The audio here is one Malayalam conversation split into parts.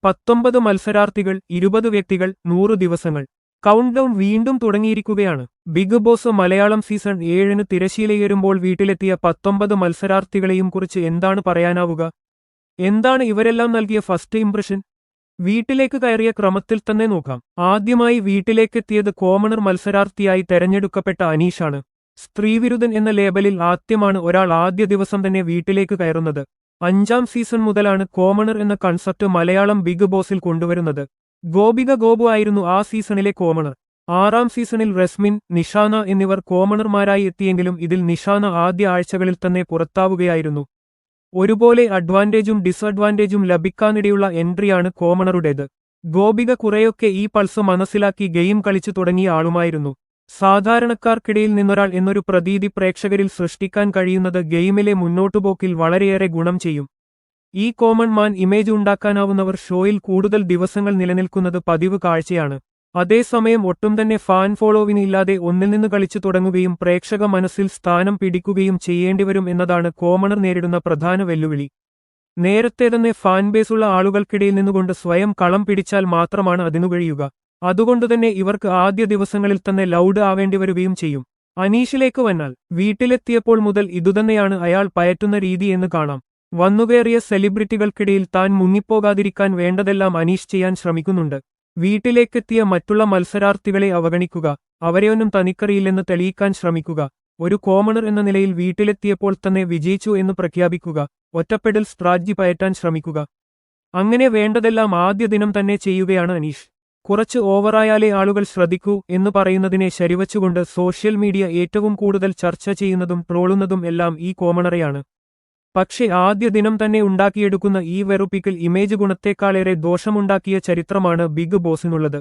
19 മത്സരാർത്ഥികൾ, 20 വ്യക്തികൾ, 100 ദിവസങ്ങൾ. കൗണ്ട് ഡൗൺ വീണ്ടും തുടങ്ങിയിരിക്കുകയാണ്. ബിഗ് ബോസ് മലയാളം സീസൺ 7 തിരശ്ശീലയുയരുമ്പോൾ വീട്ടിലെത്തിയ 19 മത്സരാർത്ഥികളെയും കുറിച്ച് എന്താണ് പറയാനാവുക? എന്താണ് ഇവരെല്ലാം നൽകിയ ഫസ്റ്റ് ഇംപ്രഷൻ? വീട്ടിലേക്ക് കയറിയ ക്രമത്തിൽ തന്നെ നോക്കാം. ആദ്യമായി വീട്ടിലേക്കെത്തിയത് കോമണർ മത്സരാർത്ഥിയായി തെരഞ്ഞെടുക്കപ്പെട്ട അനീഷാണ്. സ്ത്രീവിരുദ്ധൻ എന്ന ലേബലിൽ ആദ്യമാണ് ഒരാൾ ആദ്യ ദിവസം തന്നെ വീട്ടിലേക്ക് കയറുന്നത്. 5ാം സീസൺ മുതലാണ് കോമണർ എന്ന കൺസെപ്റ്റ് മലയാളം ബിഗ് ബോസിൽ കൊണ്ടുവരുന്നത്. ഗോപിക ഗോപു ആയിരുന്നു ആ സീസണിലെ കോമണർ. 6ാം സീസണിൽ റസ്മിൻ, നിഷാന എന്നിവർ കോമണർമാരായി എത്തിയെങ്കിലും ഇതിൽ നിഷാന ആദ്യ ആഴ്ചകളിൽ തന്നെ പുറത്താവുകയായിരുന്നു. ഒരുപോലെ അഡ്വാൻറ്റേജും ഡിസ്അഡ്വാൻറ്റേജും ലഭിക്കാനിടയുള്ള എൻട്രിയാണ് കോമണറുടേത്. ഗോപിക കുറെയൊക്കെ ഈ പൾസ് മനസ്സിലാക്കി ഗെയിം കളിച്ചു തുടങ്ങിയ ആളുമായിരുന്നു. സാധാരണക്കാർക്കിടയിൽ നിന്നൊരാൾ എന്നൊരു പ്രതീതി പ്രേക്ഷകരിൽ സൃഷ്ടിക്കാൻ കഴിയുന്നത് ഗെയിമിലെ മുന്നോട്ടുപോക്കിൽ വളരെയേറെ ഗുണം ചെയ്യും. ഈ കോമൺ മാൻ ഇമേജ് ഉണ്ടാക്കാനാവുന്നവർ ഷോയിൽ കൂടുതൽ ദിവസങ്ങൾ നിലനിൽക്കുന്നത് പതിവ് കാഴ്ചയാണ്. അതേസമയം ഒട്ടും തന്നെ ഫാൻ ഫോളോവിന് ഇല്ലാതെ ഒന്നിൽ നിന്ന് കളിച്ചു തുടങ്ങുകയും പ്രേക്ഷക മനസ്സിൽ സ്ഥാനം പിടിക്കുകയും ചെയ്യേണ്ടിവരും എന്നതാണ് കോമണർ നേരിടുന്ന പ്രധാന വെല്ലുവിളി. നേരത്തെ തന്നെ ഫാൻ ബേസുള്ള ആളുകൾക്കിടയിൽ നിന്നുകൊണ്ട് സ്വയം കളം പിടിച്ചാൽ മാത്രമാണ് അതിനു കഴിയുക. അതുകൊണ്ടുതന്നെ ഇവർക്ക് ആദ്യ ദിവസങ്ങളിൽ തന്നെ ലൗഡ് ആവേണ്ടിവരുകയും ചെയ്യും. അനീഷിലേക്ക് വന്നാൽ വീട്ടിലെത്തിയപ്പോൾ മുതൽ ഇതുതന്നെയാണ് അയാൾ പയറ്റുന്ന രീതി എന്ന് കാണാം. വന്നുകയറിയ സെലിബ്രിറ്റികൾക്കിടയിൽ താൻ മുങ്ങിപ്പോകാതിരിക്കാൻ വേണ്ടതെല്ലാം അനീഷ് ചെയ്യാൻ ശ്രമിക്കുന്നുണ്ട്. വീട്ടിലേക്കെത്തിയ മറ്റുള്ള മത്സരാർത്ഥികളെ അവഗണിക്കുക, അവരെയൊന്നും തനിക്കറിയില്ലെന്ന് തെളിയിക്കാൻ ശ്രമിക്കുക, ഒരു കോമണർ എന്ന നിലയിൽ വീട്ടിലെത്തിയപ്പോൾ തന്നെ വിജയിച്ചു എന്ന് പ്രഖ്യാപിക്കുക, ഒറ്റപ്പെടൽ സ്ട്രാറ്റജി പയറ്റാൻ ശ്രമിക്കുക. അങ്ങനെ വേണ്ടതെല്ലാം ആദ്യ ദിനം തന്നെ ചെയ്യുകയാണ് അനീഷ്. കുറച്ച് ഓവറായാലേ ആളുകൾ ശ്രദ്ധിക്കൂ എന്ന് പറയുന്നതിനെ ശരിവച്ചുകൊണ്ട് സോഷ്യൽ മീഡിയ ഏറ്റവും കൂടുതൽ ചർച്ച ചെയ്യുന്നതും ട്രോളുന്നതും എല്ലാം ഈ കോമണറെയാണ്. പക്ഷേ ആദ്യ ദിനം തന്നെ ഉണ്ടാക്കിയെടുക്കുന്ന ഈ വെറുപ്പിക്കൽ ഇമേജ് ഗുണത്തേക്കാളേറെ ദോഷമുണ്ടാക്കിയ ചരിത്രമാണ് ബിഗ് ബോസിനുള്ളത്.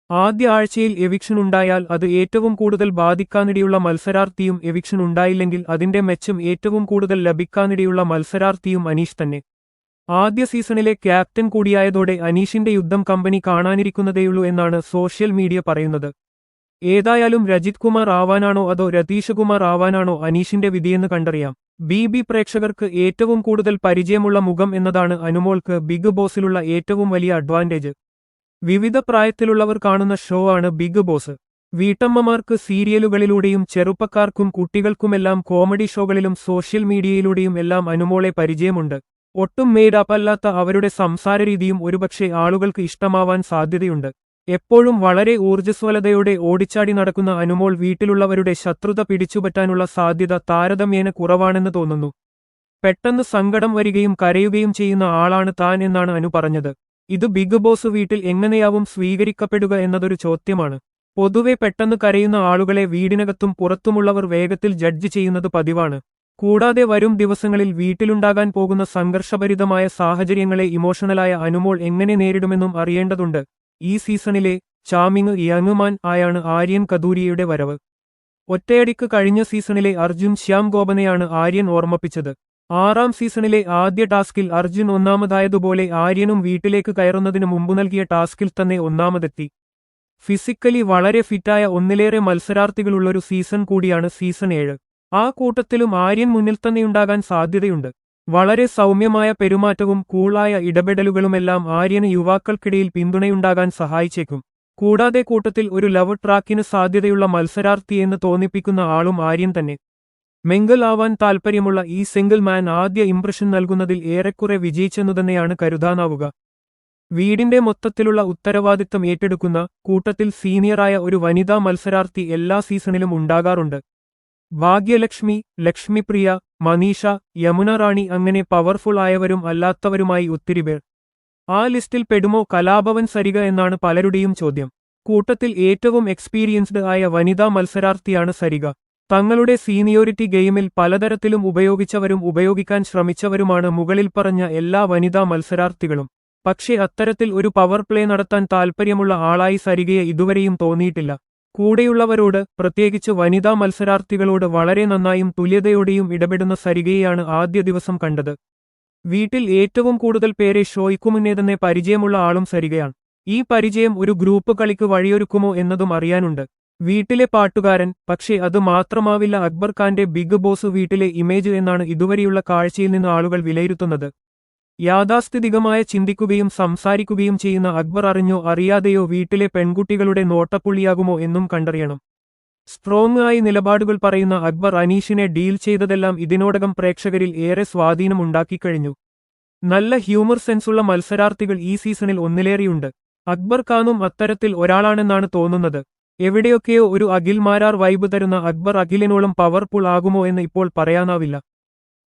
ആദ്യ ആഴ്ചയിൽ എവിക്ഷൻ ഉണ്ടായാൽ അത് ഏറ്റവും കൂടുതൽ ബാധിക്കാനിടയുള്ള മത്സരാർത്ഥിയും എവിക്ഷൻ ഉണ്ടായില്ലെങ്കിൽ അതിന്റെ മെച്ചം ഏറ്റവും കൂടുതൽ ലഭിക്കാനിടയുള്ള മത്സരാർത്ഥിയും അനീഷ് തന്നെ. ആദ്യ സീസണിലെ ക്യാപ്റ്റൻ കൂടിയായതോടെ അനീഷിന്റെ യുദ്ധം കമ്പനി കാണാനിരിക്കുന്നതേയുള്ളൂ എന്നാണ് സോഷ്യൽ മീഡിയ പറയുന്നത്. ഏതായാലും രജിത് കുമാർ ആവാനാണോ അതോ രതീഷ് കുമാർ ആവാനാണോ അനീഷിന്റെ വിധിയെന്ന് കണ്ടറിയാം. ബി പ്രേക്ഷകർക്ക് ഏറ്റവും കൂടുതൽ പരിചയമുള്ള മുഖം എന്നതാണ് അനുമോൾക്ക് ബിഗ് ബോസിലുള്ള ഏറ്റവും വലിയ അഡ്വാൻറ്റേജ്. വിവിധ പ്രായത്തിലുള്ളവർ കാണുന്ന ഷോ ആണ് ബിഗ് ബോസ്. വീട്ടമ്മമാർക്ക് സീരിയലുകളിലൂടെയും ചെറുപ്പക്കാർക്കും കുട്ടികൾക്കുമെല്ലാം കോമഡി ഷോകളിലും സോഷ്യൽ മീഡിയയിലൂടെയും എല്ലാം അനുമോളെ പരിചയമുണ്ട്. ഒട്ടും മേഡപ്പ് അല്ലാത്ത അവരുടെ സംസാരരീതിയും ഒരുപക്ഷെ ആളുകൾക്ക് ഇഷ്ടമാവാൻ സാധ്യതയുണ്ട്. എപ്പോഴും വളരെ ഊർജ്ജസ്വലതയോടെ ഓടിച്ചാടി നടക്കുന്ന അനുമോൾ വീട്ടിലുള്ളവരുടെ ശത്രുത പിടിച്ചുപറ്റാനുള്ള സാധ്യത താരതമ്യേന കുറവാണെന്ന് തോന്നുന്നു. പെട്ടെന്ന് സങ്കടം വരികയും കരയുകയും ചെയ്യുന്ന ആളാണ് താൻ എന്നാണ് അനു പറഞ്ഞത്. ഇത് ബിഗ് ബോസ് വീട്ടിൽ എങ്ങനെയാവും സ്വീകരിക്കപ്പെടുക എന്നതൊരു ചോദ്യമാണ്. പൊതുവെ പെട്ടെന്ന് കരയുന്ന ആളുകളെ വീടിനകത്തും പുറത്തുമുള്ളവർ വേഗത്തിൽ ജഡ്ജ് ചെയ്യുന്നത് പതിവാണ്. കൂടാതെ വരും ദിവസങ്ങളിൽ വീട്ടിലുണ്ടാകാൻ പോകുന്ന സംഘർഷഭരിതമായ സാഹചര്യങ്ങളെ ഇമോഷണലായ അനുമോൾ എങ്ങനെ നേരിടുമെന്നും അറിയേണ്ടതുണ്ട്. ഈ സീസണിലെ ചാമിങ് യങ് മാൻ ആയാണ് ആര്യൻ കദൂരിയയുടെ വരവ്. ഒറ്റയടിക്ക് കഴിഞ്ഞ സീസണിലെ അർജുൻ ശ്യാം ഗോപനെയാണ് ആര്യൻ ഓർമ്മിപ്പിച്ചത്. 6ാം സീസണിലെ ആദ്യ ടാസ്കിൽ അർജുൻ ഒന്നാമതായതുപോലെ ആര്യനും വീട്ടിലേക്ക് കയറുന്നതിന് മുമ്പ് നൽകിയ ടാസ്കിൽ തന്നെ ഒന്നാമതെത്തി. ഫിസിക്കലി വളരെ ഫിറ്റായ ഒന്നിലേറെ മത്സരാർത്ഥികളുള്ളൊരു സീസൺ കൂടിയാണ് സീസൺ 7. ആ കൂട്ടത്തിലും ആര്യൻ മുന്നിൽ തന്നെയുണ്ടാകാൻ സാധ്യതയുണ്ട്. വളരെ സൗമ്യമായ പെരുമാറ്റവും കൂളായ ഇടപെടലുകളുമെല്ലാം ആര്യന് യുവാക്കൾക്കിടയിൽ പിന്തുണയുണ്ടാകാൻ സഹായിച്ചേക്കും. കൂടാതെ കൂട്ടത്തിൽ ഒരു ലവ് ട്രാക്കിന് സാധ്യതയുള്ള മത്സരാർത്ഥിയെന്ന് തോന്നിപ്പിക്കുന്ന ആളും ആര്യൻ തന്നെ. മിംഗിൾ ആവാൻ താൽപ്പര്യമുള്ള ഈ സിംഗിൾ മാൻ ആദ്യ ഇംപ്രഷൻ നൽകുന്നതിൽ ഏറെക്കുറെ വിജയിച്ചെന്നു തന്നെയാണ് കരുതാനാവുക. വീടിന്റെ മൊത്തത്തിലുള്ള ഉത്തരവാദിത്തം ഏറ്റെടുക്കുന്ന കൂട്ടത്തിൽ സീനിയറായ ഒരു വനിതാ മത്സരാർത്ഥി എല്ലാ സീസണിലും ഉണ്ടാകാറുണ്ട്. ഭാഗ്യലക്ഷ്മി, ലക്ഷ്മിപ്രിയ, മനീഷ, യമുന റാണി അങ്ങനെ പവർഫുൾ ആയവരും അല്ലാത്തവരുമായി ഒത്തിരിപേർ. ആ ലിസ്റ്റിൽ പെടുമോ കലാഭവൻ സരിക എന്നാണ് പലരുടെയും ചോദ്യം. കൂട്ടത്തിൽ ഏറ്റവും എക്സ്പീരിയൻസ്ഡ് ആയ വനിതാ മത്സരാർത്ഥിയാണ് സരിക. തങ്ങളുടെ സീനിയോറിറ്റി ഗെയിമിൽ പലതരത്തിലും ഉപയോഗിച്ചവരും ഉപയോഗിക്കാൻ ശ്രമിച്ചവരുമാണ് മുകളിൽ പറഞ്ഞ എല്ലാ വനിതാ മത്സരാർത്ഥികളും. പക്ഷേ അത്തരത്തിൽ ഒരു പവർ പ്ലേ നടത്താൻ താൽപ്പര്യമുള്ള ആളായി സരികയെ ഇതുവരെയും തോന്നിയിട്ടില്ല. കൂടെയുള്ളവരോട്, പ്രത്യേകിച്ച് വനിതാ മത്സരാർത്ഥികളോട് വളരെ നന്നായും തുല്യതയോടെയും ഇടപെടുന്ന സരികയെയാണ് ആദ്യ ദിവസം കണ്ടത്. വീട്ടിൽ ഏറ്റവും കൂടുതൽ പേരെ ഷോയ്ക്കു മുന്നേ തന്നെ പരിചയമുള്ള ആളും സരികയാണ്. ഈ പരിചയം ഒരു ഗ്രൂപ്പ് കളിക്ക് വഴിയൊരുക്കുമോ എന്നതും അറിയാനുണ്ട്. വീട്ടിലെ പാട്ടുകാരൻ, പക്ഷേ അത് മാത്രമാവില്ല അക്ബർ ഖാന്റെ ബിഗ് ബോസ് വീട്ടിലെ ഇമേജ് എന്നാണ് ഇതുവരെയുള്ള കാഴ്ചയിൽ നിന്ന് ആളുകൾ വിലയിരുത്തുന്നത്. യാഥാസ്ഥിതികമായ ചിന്തിക്കുകയും സംസാരിക്കുകയും ചെയ്യുന്ന അക്ബർ അറിഞ്ഞോ അറിയാതെയോ വീട്ടിലെ പെൺകുട്ടികളുടെ നോട്ടപ്പുള്ളിയാകുമോ എന്നും കണ്ടറിയണം. സ്ട്രോങ് ആയി നിലപാടുകൾ പറയുന്ന അക്ബർ അനീഷിനെ ഡീൽ ചെയ്തതെല്ലാം ഇതിനോടകം പ്രേക്ഷകരിൽ ഏറെ സ്വാധീനം ഉണ്ടാക്കിക്കഴിഞ്ഞു. നല്ല ഹ്യൂമർ സെൻസുള്ള മത്സരാർത്ഥികൾ ഈ സീസണിൽ ഒന്നിലേറെയുണ്ട്. അക്ബർ ഖാനും അത്തരത്തിൽ ഒരാളാണെന്നാണ് തോന്നുന്നത്. എവിടെയൊക്കെയോ ഒരു അഖിൽ മാരാർ വൈബ് തരുന്ന അക്ബർ അഖിലിനോളം പവർഫുൾ ആകുമോ എന്ന് ഇപ്പോൾ പറയാനാവില്ല.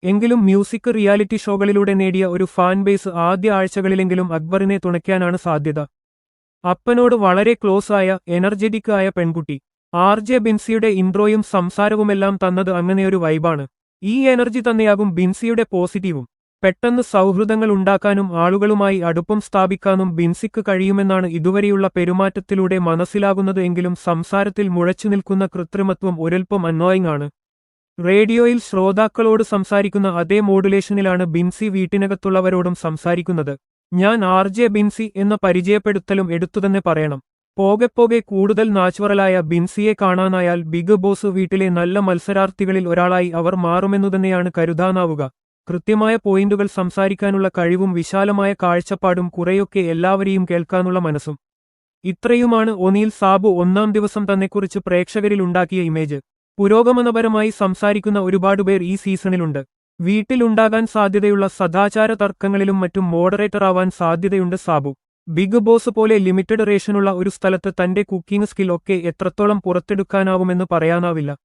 എങ്കിലും മ്യൂസിക് റിയാലിറ്റി ഷോകളിലൂടെ നേടിയ ഒരു ഫാൻ ബേസ് ആദ്യ ആഴ്ചകളിലെങ്കിലും അക്ബറിനെ തുണയ്ക്കാനാണ് സാധ്യത. അപ്പനോട് വളരെ ക്ലോസ് ആയ എനർജറ്റിക് ആയ പെൺകുട്ടി. ആർ.ജെ. ബിൻസിയുടെ ഇൻട്രോയും സംസാരവുമെല്ലാം തന്നത് അങ്ങനെയൊരു വൈബാണ്. ഈ എനർജി തന്നെയാകും ബിൻസിയുടെ പോസിറ്റീവും. പെട്ടെന്ന് സൗഹൃദങ്ങൾ ഉണ്ടാക്കാനും ആളുകളുമായി അടുപ്പം സ്ഥാപിക്കാനും ബിൻസിക്ക് കഴിയുമെന്നാണ് ഇതുവരെയുള്ള പെരുമാറ്റത്തിലൂടെ മനസ്സിലാകുന്നത്. എങ്കിലും സംസാരത്തിൽ മുഴച്ചു നിൽക്കുന്ന കൃത്രിമത്വം ഒരൽപ്പം അന്നോയിങ് ആണ്. റേഡിയോയിൽ ശ്രോതാക്കളോട് സംസാരിക്കുന്ന അതേ മോഡുലേഷനിലാണ് ബിൻസി വീട്ടിനകത്തുള്ളവരോടും സംസാരിക്കുന്നത്. ഞാൻ ആർ.ജെ. ബിൻസി എന്ന പരിചയപ്പെടുത്തലും എടുത്തുതന്നെ പറയണം. പോകെ കൂടുതൽ നാച്ചുറലായ ബിൻസിയെ കാണാനായാൽ ബിഗ് ബോസ് വീട്ടിലെ നല്ല മത്സരാർത്ഥികളിൽ ഒരാളായി അവർ മാറുമെന്നുതന്നെയാണ് കരുതാനാവുക. കൃത്യമായ പോയിന്റുകൾ സംസാരിക്കാനുള്ള കഴിവും വിശാലമായ കാഴ്ചപ്പാടും കുറെയൊക്കെ എല്ലാവരെയും കേൾക്കാനുള്ള മനസ്സും. ഇത്രയുമാണ് ഒനിൽ സാബു ഒന്നാം ദിവസം തന്നെക്കുറിച്ച് പ്രേക്ഷകരിൽ ഉണ്ടാക്കിയ ഇമേജ്. പുരോഗമനപരമായി സംസാരിക്കുന്ന ഒരുപാടുപേർ ഈ സീസണിലുണ്ട്. വീട്ടിലുണ്ടാകാൻ സാധ്യതയുള്ള സദാചാര തർക്കങ്ങളിലും മറ്റും മോഡറേറ്ററാവാൻ സാധ്യതയുണ്ട് സാബു. ബിഗ് ബോസ് പോലെ ലിമിറ്റഡ് റേഷനുള്ള ഒരു സ്ഥലത്ത് തന്റെ കുക്കിംഗ് സ്കിൽ ഒക്കെ എത്രത്തോളം പുറത്തെടുക്കാനാവുമെന്ന് പറയാനാവില്ല.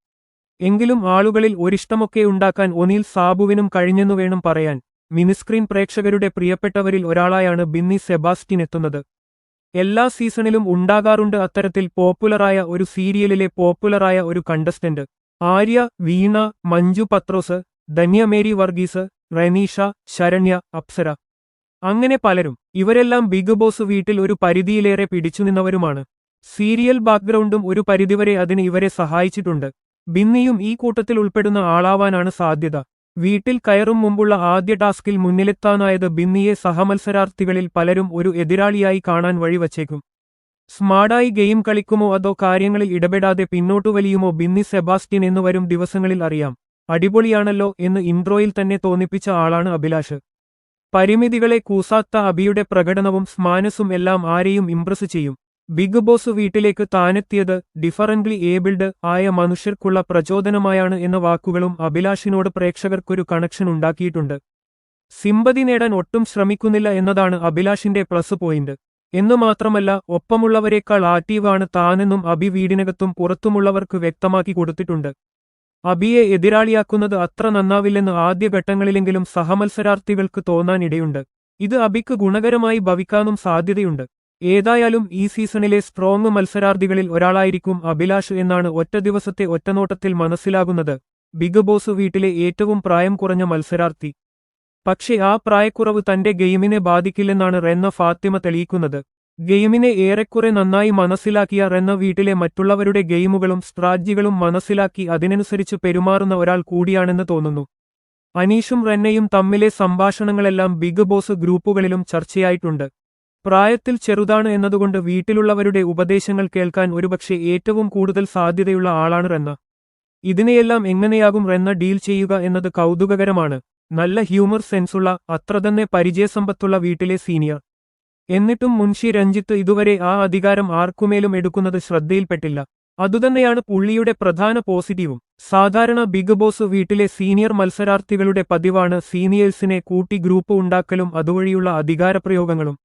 എങ്കിലും ആളുകളിൽ ഒരിഷ്ടമൊക്കെ ഉണ്ടാക്കാൻ ഒനിൽ സാബുവിനും കഴിഞ്ഞെന്നു വേണം പറയാൻ. മിനിസ്ക്രീൻ പ്രേക്ഷകരുടെ പ്രിയപ്പെട്ടവരിൽ ഒരാളായാണ് ബിന്നി സെബാസ്റ്റ്യൻ എത്തുന്നത്. എല്ലാ സീസണിലും ഉണ്ടാകാറുണ്ട് അത്തരത്തിൽ പോപ്പുലറായ ഒരു സീരിയലിലെ പോപ്പുലറായ ഒരു കണ്ടസ്റ്റന്റ്. ആര്യ, വീണ, മഞ്ജു പത്രോസ്, ധന്യ മേരി വർഗീസ്, റനീഷ, ശരണ്യ, അപ്സര, അങ്ങനെ പലരും. ഇവരെല്ലാം ബിഗ് ബോസ് വീട്ടിൽ ഒരു പരിധിയിലേറെ പിടിച്ചുനിന്നവരുമാണ്. സീരിയൽ ബാക്ക്ഗ്രൗണ്ടും ഒരു പരിധിവരെ അതിന് ഇവരെ സഹായിച്ചിട്ടുണ്ട്. ബിന്നിയും ഈ കൂട്ടത്തിൽ ഉൾപ്പെടുന്ന ആളാവാനാണ് സാധ്യത. വീട്ടിൽ കയറും മുമ്പുള്ള ആദ്യ ടാസ്കിൽ മുന്നിലെത്താനായത് ബിന്നിയെ സഹമത്സരാർത്ഥികളിൽ പലരും ഒരു എതിരാളിയായി കാണാൻ വഴിവച്ചേക്കും. സ്മാർട്ടായി ഗെയിം കളിക്കുമോ അതോ കാര്യങ്ങളിൽ ഇടപെടാതെ പിന്നോട്ടു വലിയുമോ ബിന്നി സെബാസ്റ്റ്യൻ എന്ന് വരും ദിവസങ്ങളിൽ അറിയാം. അടിപൊളിയാണല്ലോ എന്ന് ഇൻട്രോയിൽ തന്നെ തോന്നിപ്പിച്ച ആളാണ് അഭിലാഷ്. പരിമിതികളെ കൂസാത്ത അഭിയുടെ പ്രകടനവും സ്മാനസും എല്ലാം ആരെയും ഇംപ്രസ് ചെയ്യും. ബിഗ് ബോസ് വീട്ടിലേക്ക് താനെത്തിയത് ഡിഫറന്റ്ലി ഏബിൾഡ് ആയ മനുഷ്യർക്കുള്ള പ്രചോദനമായാണ് എന്ന വാക്കുകളും അഭിലാഷിനോട് പ്രേക്ഷകർക്കൊരു കണക്ഷൻ ഉണ്ടാക്കിയിട്ടുണ്ട്. സിമ്പതി നേടാൻ ഒട്ടും ശ്രമിക്കുന്നില്ല എന്നതാണ് അഭിലാഷിന്റെ പ്ലസ് പോയിന്റ്. എന്നു മാത്രമല്ല ഒപ്പമുള്ളവരെക്കാൾ ആക്റ്റീവാണ് താനെന്നും അഭി വീടിനകത്തും പുറത്തുമുള്ളവർക്ക് വ്യക്തമാക്കി കൊടുത്തിട്ടുണ്ട്. അഭിയെ എതിരാളിയാക്കുന്നത് അത്ര നന്നാവില്ലെന്ന് ആദ്യഘട്ടങ്ങളിലെങ്കിലും സഹമത്സരാർത്ഥികൾക്ക് തോന്നാനിടയുണ്ട്. ഇത് അഭിക്ക് ഗുണകരമായി ഭവിക്കാനും സാധ്യതയുണ്ട്. ഏതായാലും ഈ സീസണിലെ സ്ട്രോങ് മത്സരാർത്ഥികളിൽ ഒരാളായിരിക്കും അഭിലാഷ് എന്നാണ് ഒറ്റ ദിവസത്തെ ഒറ്റനോട്ടത്തിൽ മനസ്സിലാകുന്നത്. ബിഗ് ബോസ് വീട്ടിലെ ഏറ്റവും പ്രായം കുറഞ്ഞ മത്സരാർത്ഥി. പക്ഷേ ആ പ്രായക്കുറവ് തന്റെ ഗെയിമിനെ ബാധിക്കില്ലെന്നാണ് റെന്ന ഫാത്തിമ തെളിയിക്കുന്നത്. ഗെയിമിനെ ഏറെക്കുറെ നന്നായി മനസ്സിലാക്കിയ റെന്ന വീട്ടിലെ മറ്റുള്ളവരുടെ ഗെയിമുകളും സ്ട്രാറ്റജികളും മനസ്സിലാക്കി അതിനനുസരിച്ച് പെരുമാറുന്ന ഒരാൾ കൂടിയാണെന്ന് തോന്നുന്നു. അനീഷും റെന്നയും തമ്മിലെ സംഭാഷണങ്ങളെല്ലാം ബിഗ് ബോസ് ഗ്രൂപ്പുകളിലും ചർച്ചയായിട്ടുണ്ട്. പ്രായത്തിൽ ചെറുതാണ് എന്നതുകൊണ്ട് വീട്ടിലുള്ളവരുടെ ഉപദേശങ്ങൾ കേൾക്കാൻ ഒരുപക്ഷെ ഏറ്റവും കൂടുതൽ സാധ്യതയുള്ള ആളാണ് റെന്ന. ഇതിനെയെല്ലാം എങ്ങനെയാകും റെന്ന ഡീൽ ചെയ്യുക എന്നത് കൗതുകകരമാണ്. നല്ല ഹ്യൂമർ സെൻസുള്ള അത്രതന്നെ പരിചയസമ്പത്തുള്ള വീട്ടിലെ സീനിയർ. എന്നിട്ടും മുൻഷി രഞ്ജിത്ത് ഇതുവരെ ആ അധികാരം ആർക്കുമേലും എടുക്കുന്നത് ശ്രദ്ധയിൽപ്പെട്ടില്ല. അതുതന്നെയാണ് പുള്ളിയുടെ പ്രധാന പോസിറ്റീവും. സാധാരണ ബിഗ് ബോസ് വീട്ടിലെ സീനിയർ മത്സരാർത്ഥികളുടെ പതിവാണ് സീനിയേഴ്സിനെ കൂട്ടി ഗ്രൂപ്പ് ഉണ്ടാക്കലും അതുവഴിയുള്ള അധികാരപ്രയോഗങ്ങളും.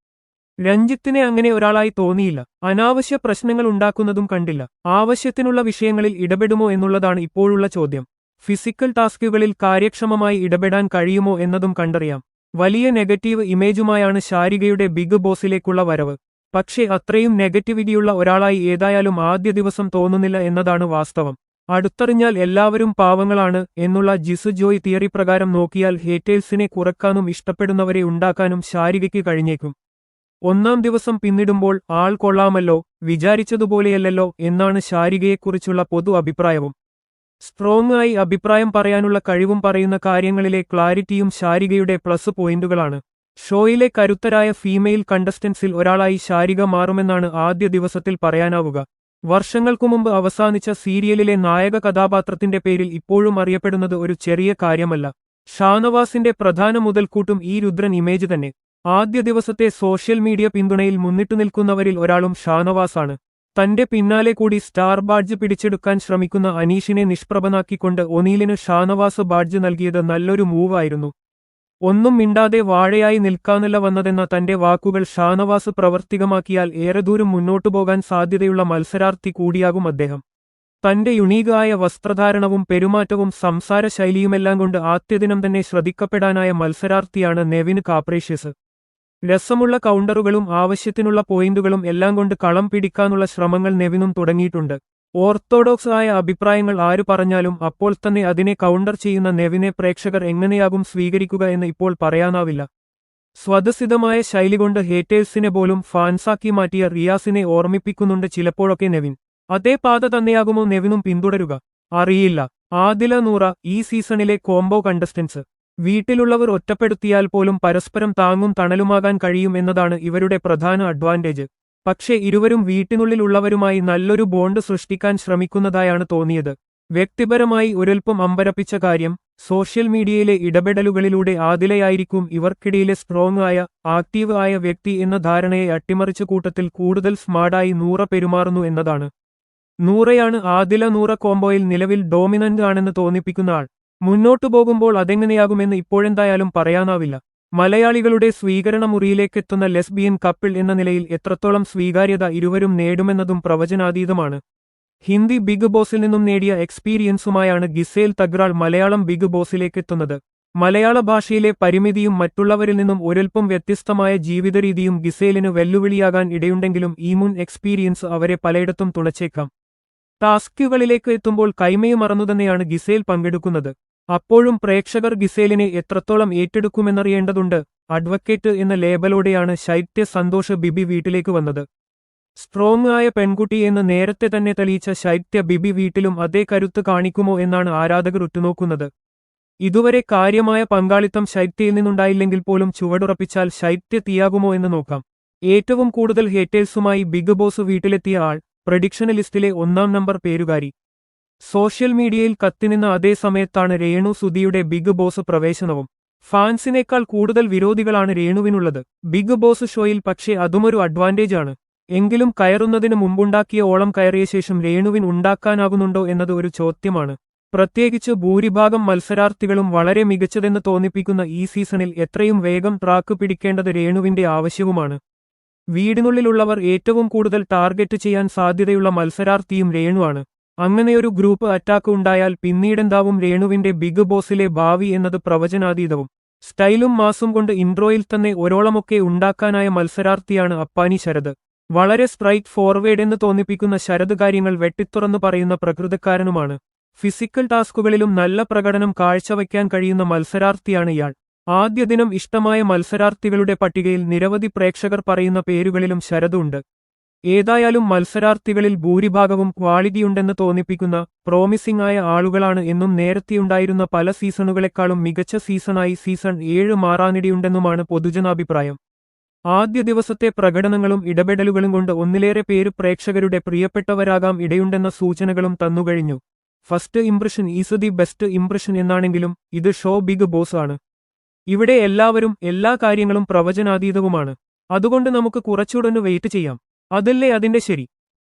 രഞ്ജിത്തിനെ അങ്ങനെ ഒരാളായി തോന്നിയില്ല. അനാവശ്യ പ്രശ്നങ്ങൾ ഉണ്ടാക്കുന്നതും കണ്ടില്ല. ആവശ്യത്തിനുള്ള വിഷയങ്ങളിൽ ഇടപെടുമോ എന്നുള്ളതാണ് ഇപ്പോഴുള്ള ചോദ്യം. ഫിസിക്കൽ ടാസ്കുകളിൽ കാര്യക്ഷമമായി ഇടപെടാൻ കഴിയുമോ എന്നതും കണ്ടറിയാം. വലിയ നെഗറ്റീവ് ഇമേജുമായാണ് ശാരികയുടെ ബിഗ് ബോസിലേക്കുള്ള വരവ്. പക്ഷേ അത്രയും നെഗറ്റിവിറ്റിയുള്ള ഒരാളായി ഏതായാലും ആദ്യ ദിവസം തോന്നുന്നില്ല എന്നതാണ് വാസ്തവം. അടുത്തറിഞ്ഞാൽ എല്ലാവരും പാവങ്ങളാണ് എന്നുള്ള ജിസു ജോയ് തിയറി പ്രകാരം നോക്കിയാൽ ഹേറ്റേഴ്സിനെ കുറക്കാനും ഇഷ്ടപ്പെടുന്നവരെ ഉണ്ടാക്കാനും ശാരികയ്ക്ക് കഴിഞ്ഞേക്കും. ഒന്നാം ദിവസം പിന്നിടുമ്പോൾ ആൾ കൊള്ളാമല്ലോ, വിചാരിച്ചതുപോലെയല്ലല്ലോ എന്നാണ് ശാരികയെക്കുറിച്ചുള്ള പൊതു അഭിപ്രായവും. സ്ട്രോങ് ആയി അഭിപ്രായം പറയാനുള്ള കഴിവും പറയുന്ന കാര്യങ്ങളിലെ ക്ലാരിറ്റിയും ശാരികയുടെ പ്ലസ് പോയിന്റുകളാണ്. ഷോയിലെ കരുത്തരായ ഫീമെയിൽ കണ്ടസ്റ്റൻസിൽ ഒരാളായി ശാരിക മാറുമെന്നാണ് ആദ്യ ദിവസത്തിൽ പറയാനാവുക. വർഷങ്ങൾക്കുമുമ്പ് അവസാനിച്ച സീരിയലിലെ നായക കഥാപാത്രത്തിന്റെ പേരിൽ ഇപ്പോഴും അറിയപ്പെടുന്നത് ഒരു ചെറിയ കാര്യമല്ല. ഷാനവാസിന്റെ പ്രധാന മുതൽക്കൂട്ടും ഈ രുദ്രൻ ഇമേജ് തന്നെ. ആദ്യ ദിവസത്തെ സോഷ്യൽ മീഡിയ പിന്തുണയിൽ മുന്നിട്ടുനിൽക്കുന്നവരിൽ ഒരാളും ഷാനവാസാണ്. തന്റെ പിന്നാലെ കൂടി സ്റ്റാർ ബാഡ്ജ് പിടിച്ചെടുക്കാൻ ശ്രമിക്കുന്ന അനീഷിനെ നിഷ്പ്രഭനാക്കിക്കൊണ്ട് ഒനീലിന് ഷാനവാസ് ബാഡ്ജ് നൽകിയത് നല്ലൊരു മൂവായിരുന്നു. ഒന്നും മിണ്ടാതെ വാഴയായി നിൽക്കാനല്ല വന്നതെന്ന തന്റെ വാക്കുകൾ ഷാനവാസ് പ്രവർത്തികമാക്കിയാൽ ഏറെ ദൂരം മുന്നോട്ടുപോകാൻ സാധ്യതയുള്ള മത്സരാർത്ഥി കൂടിയാകും അദ്ദേഹം. തന്റെ യുണീകായ വസ്ത്രധാരണവും പെരുമാറ്റവും സംസാര ശൈലിയുമെല്ലാം കൊണ്ട് ആദ്യദിനം തന്നെ ശ്രദ്ധിക്കപ്പെടാനായ മത്സരാർത്ഥിയാണ് നെവിൻ കാപ്രീഷ്യസ്. രസമുള്ള കൗണ്ടറുകളും ആവശ്യത്തിനുള്ള പോയിന്റുകളും എല്ലാം കൊണ്ട് കളം പിടിക്കാനുള്ള ശ്രമങ്ങൾ നെവിനും തുടങ്ങിയിട്ടുണ്ട്. ഓർത്തഡോക്സ് ആയ അഭിപ്രായങ്ങൾ ആരു പറഞ്ഞാലും അപ്പോൾ തന്നെ അതിനെ കൗണ്ടർ ചെയ്യുന്ന നെവിനെ പ്രേക്ഷകർ എങ്ങനെയാകും സ്വീകരിക്കുക എന്ന് ഇപ്പോൾ പറയാനാവില്ല. സ്വതസിദ്ധമായ ശൈലി കൊണ്ട് ഹേറ്റേഴ്സിനെ പോലും ഫാൻസാക്കി മാറ്റിയ റിയാസിനെ ഓർമ്മിപ്പിക്കുന്നുണ്ട് ചിലപ്പോഴൊക്കെ നെവിൻ. അതേ പാത തന്നെയാകുമോ നെവിനും പിന്തുടരുക? അറിയില്ല. ആദില നൂറ ഈ സീസണിലെ കോംബോ കണ്ടസ്റ്റൻസ്. വീട്ടിലുള്ളവർ ഒറ്റപ്പെടുത്തിയാൽ പോലും പരസ്പരം താങ്ങും തണലുമാകാൻ കഴിയും എന്നതാണ് ഇവരുടെ പ്രധാന അഡ്വാൻറ്റേജ്. പക്ഷേ ഇരുവരും വീട്ടിനുള്ളിലുള്ളവരുമായി നല്ലൊരു ബോണ്ട് സൃഷ്ടിക്കാൻ ശ്രമിക്കുന്നതായാണ് തോന്നിയത്. വ്യക്തിപരമായി ഒരൽപ്പം അമ്പരപ്പിച്ച കാര്യം, സോഷ്യൽ മീഡിയയിലെ ഇടപെടലുകളിലൂടെ ആദിലയായിരിക്കും ഇവർക്കിടയിലെ സ്ട്രോങ് ആയ, ആക്റ്റീവ് ആയ വ്യക്തി എന്ന ധാരണയെ അട്ടിമറിച്ച കൂട്ടത്തിൽ കൂടുതൽ സ്മാർട്ടായി നൂറ പെരുമാറുന്നു എന്നതാണ്. നൂറയാണ് ആദില നൂറ കോംബോയിൽ നിലവിൽ ഡോമിനന്റ് ആണെന്ന് തോന്നിപ്പിക്കുന്ന ആൾ. മുന്നോട്ടു പോകുമ്പോൾ അതെങ്ങനെയാകുമെന്ന് ഇപ്പോഴെന്തായാലും പറയാനാവില്ല. മലയാളികളുടെ സ്വീകരണ മുറിയിലേക്കെത്തുന്ന ലെസ്ബിയൻ കപ്പിൾ എന്ന നിലയിൽ എത്രത്തോളം സ്വീകാര്യത ഇരുവരും നേടുമെന്നതും പ്രവചനാതീതമാണ്. ഹിന്ദി ബിഗ് ബോസിൽ നിന്നും നേടിയ എക്സ്പീരിയൻസുമായാണ് ഗിസേൽ തഗ്രാൾ മലയാളം ബിഗ് ബോസിലേക്കെത്തുന്നത്. മലയാള ഭാഷയിലെ പരിമിതിയും മറ്റുള്ളവരിൽ നിന്നും ഒരൽപ്പം വ്യത്യസ്തമായ ജീവിതരീതിയും ഗിസേലിന് വെല്ലുവിളിയാകാൻ ഇടയുണ്ടെങ്കിലും ഈ മുൻ എക്സ്പീരിയൻസ് അവരെ പലയിടത്തും തുണച്ചേക്കാം. ടാസ്കുകളിലേക്ക് എത്തുമ്പോൾ കൈമയും മറന്നുതന്നെയാണ് ഗിസേൽ പങ്കെടുക്കുന്നത്. അപ്പോഴും പ്രേക്ഷകർ ഗിസേലിനെ എത്രത്തോളം ഏറ്റെടുക്കുമെന്നറിയേണ്ടതുണ്ട്. അഡ്വക്കേറ്റ് എന്ന ലേബലോടെയാണ് ശൈത്യ സന്തോഷ് ബിബി വീട്ടിലേക്ക് വന്നത്. സ്ട്രോങ് ആയ പെൺകുട്ടി എന്ന് നേരത്തെ തന്നെ തെളിയിച്ച ശൈത്യ ബിബി വീട്ടിലും അതേ കരുത്ത് കാണിക്കുമോ എന്നാണ് ആരാധകർ ഉറ്റുനോക്കുന്നത്. ഇതുവരെ കാര്യമായ പങ്കാളിത്തം ശൈത്യയിൽ നിന്നുണ്ടായില്ലെങ്കിൽ പോലും ചുവടുറപ്പിച്ചാൽ ശൈത്യ തീയാകുമോ എന്ന് നോക്കാം. ഏറ്റവും കൂടുതൽ ഹേറ്റേഴ്സുമായി ബിഗ് ബോസ് വീട്ടിലെത്തിയ ആൾ, പ്രഡിക്ഷൻ ലിസ്റ്റിലെ 1-ാം നമ്പർ പേരുകാരി. സോഷ്യൽ മീഡിയയിൽ കത്തിനിന്ന അതേ സമയത്താണ് രേണു സുധിയുടെ ബിഗ് ബോസ് പ്രവേശനവും. ഫാൻസിനേക്കാൾ കൂടുതൽ വിരോധികളാണ് രേണുവിനുള്ളത് ബിഗ് ബോസ് ഷോയിൽ. പക്ഷേ അതുമൊരു അഡ്വാൻറ്റേജ് ആണ്. എങ്കിലും കയറുന്നതിന് മുമ്പുണ്ടാക്കിയ ഓളം കയറിയ ശേഷം രേണുവിൻ ഉണ്ടാക്കാനാകുന്നുണ്ടോ എന്നത് ഒരു ചോദ്യമാണ്. പ്രത്യേകിച്ച് ഭൂരിഭാഗം മത്സരാർത്ഥികളും വളരെ മികച്ചതെന്ന് തോന്നിപ്പിക്കുന്ന ഈ സീസണിൽ എത്രയും വേഗം ട്രാക്ക് പിടിക്കേണ്ടത് രേണുവിന്റെ ആവശ്യവുമാണ്. വീടിനുള്ളിലുള്ളവർ ഏറ്റവും കൂടുതൽ ടാർഗറ്റ് ചെയ്യാൻ സാധ്യതയുള്ള മത്സരാർത്ഥിയും രേണുവാണ്. അങ്ങനെയൊരു ഗ്രൂപ്പ് അറ്റാക്ക് ഉണ്ടായാൽ പിന്നീടെന്താവും രേണുവിന്റെ ബിഗ് ബോസിലെ ഭാവി എന്നത് പ്രവചനാതീതവും. സ്റ്റൈലും മാസും കൊണ്ട് ഇൻട്രോയിൽ തന്നെ ഒരോളമൊക്കെ ഉണ്ടാക്കാനായ മത്സരാർത്ഥിയാണ് അപ്പാനി ശരത്. വളരെ സ്ട്രൈറ്റ് ഫോർവേഡ് എന്ന് തോന്നിപ്പിക്കുന്ന ശരത് കാര്യങ്ങൾ വെട്ടിത്തുറന്നു പറയുന്ന പ്രകൃതക്കാരനുമാണ്. ഫിസിക്കൽ ടാസ്കുകളിലും നല്ല പ്രകടനം കാഴ്ചവയ്ക്കാൻ കഴിയുന്ന മത്സരാർത്ഥിയാണ് ഇയാൾ. ആദ്യ ദിനം ഇഷ്ടമായ മത്സരാർത്ഥികളുടെ പട്ടികയിൽ നിരവധി പ്രേക്ഷകർ പറയുന്ന പേരുകളിലും ശരത് ഉണ്ട്. ഏതായാലും മത്സരാർത്ഥികളിൽ ഭൂരിഭാഗവും ക്വാളിറ്റിയുണ്ടെന്ന് തോന്നിപ്പിക്കുന്ന പ്രോമിസിംഗ് ആയ ആളുകളാണ് എന്നും നേരത്തെയുണ്ടായിരുന്ന പല സീസണുകളെക്കാളും മികച്ച സീസണായി സീസൺ 7 മാറാനിടയുണ്ടെന്നുമാണ് പൊതുജനാഭിപ്രായം. ആദ്യ ദിവസത്തെ പ്രകടനങ്ങളും ഇടപെടലുകളും കൊണ്ട് ഒന്നിലേറെ പേര് പ്രേക്ഷകരുടെ പ്രിയപ്പെട്ടവരാകാം ഇടയുണ്ടെന്ന സൂചനകളും തന്നുകഴിഞ്ഞു. First impression is the best impression എന്നാണെങ്കിലും ഇത് ഷോ ബിഗ് ബോസ് ആണ്. ഇവിടെ എല്ലാവരും എല്ലാ കാര്യങ്ങളും പ്രവചനാതീതവുമാണ്. അതുകൊണ്ട് നമുക്ക് കുറച്ചുകൂടൊന്ന് വെയിറ്റ് ചെയ്യാം. അതല്ലേ അതിന്റെ ശരി.